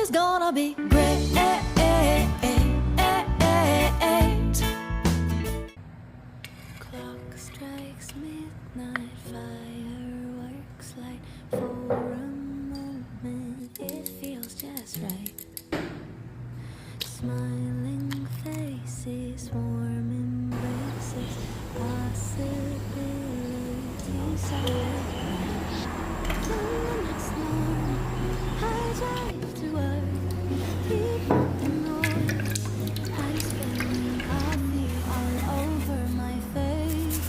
is gonna be great. Clock strikes midnight, fireworks light. For a moment it feels just right. Smiling faces, warm embraces, possibilities are bright. Then the next morning I drive to work, keep up the noise. I just feeling coffee all over my face.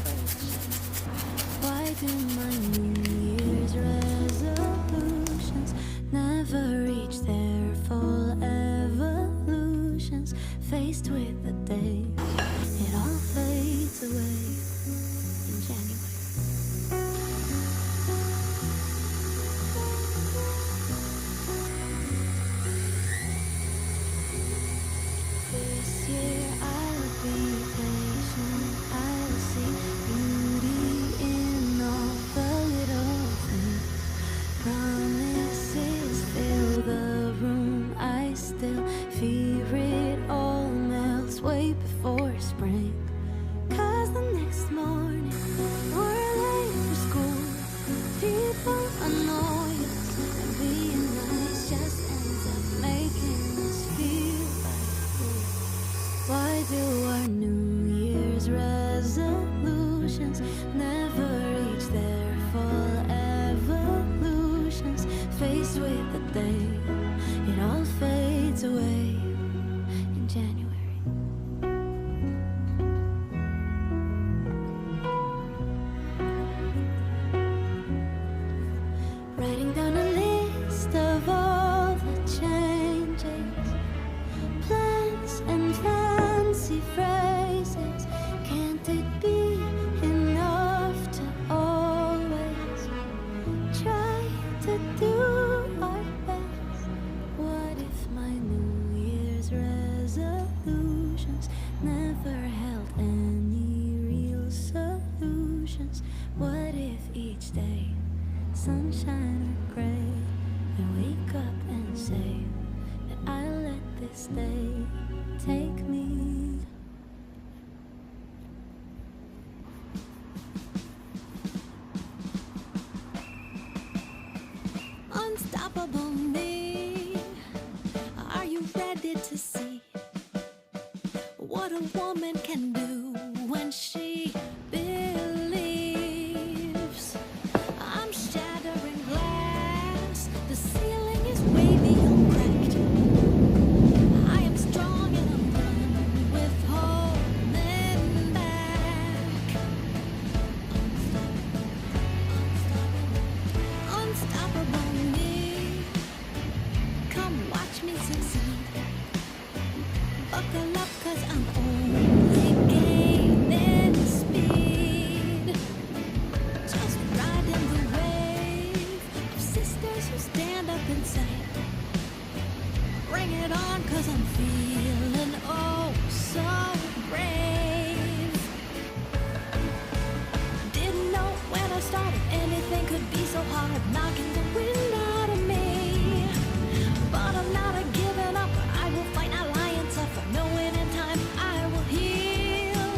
Why do my New Year's resolutions never reach their full evolutions? Faced with the day, it all fades away in January. This year I'll be patient. I'll see beauty in all the little things. Promises fill the room. I still fear it all melts way before spring. 'Cause the next morning we're late for school. People annoy us, and being nice just ends up making us feel like fools. Why do our New Year's resolutions never reach their full evolutions? Faced with the day, it all fades away in January. Writing down a list of all the changes, plans and fancy phrases. Can't it be enough to always try to do our best? What if my New Year's resolutions never held any real solutions? What if each day, sunshine or gray, I wake up and say that I'll let this day take me? Unstoppable me, are you ready to see what a woman can do when she believes? I'm shattering glass, the ceiling is wavy and cracked. I am strong and I'm done with holding back. Unstoppable me, come watch me succeed. Buckle up 'cause I'm only gaining speed. Just riding the wave of sisters who stand up and say, bring it on 'cause I'm feeling oh so brave. Didn't know when I started anything could be so hard, knocking the wind out of me. But I'm not a giving up, I will fight, not lie and suffer, knowing in time I will heal.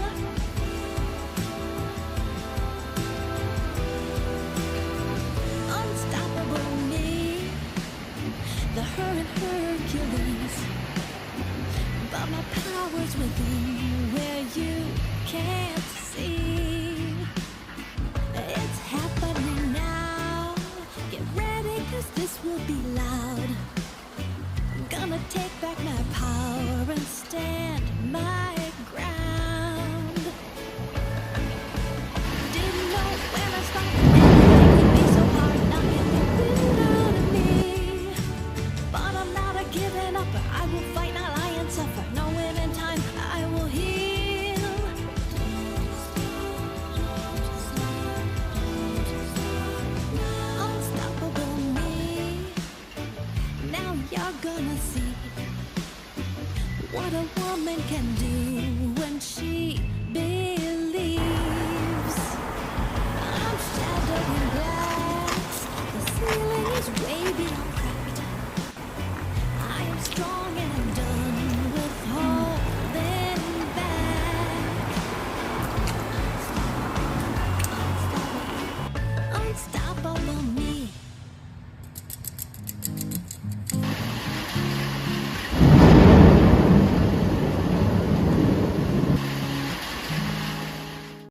Unstoppable me, the hurting Hercules, but my power's within where you can't see. It's happening now, get ready 'cause this will be loud. I'm gonna take back my power and stand my ground. Didn't know when I started anything could be so hard, knocking the wind out of me. But I'm not a giving up, I will fight, not lie and suffer, knowing in time I will heal. Unstoppable me, now you're gonna see what a woman can do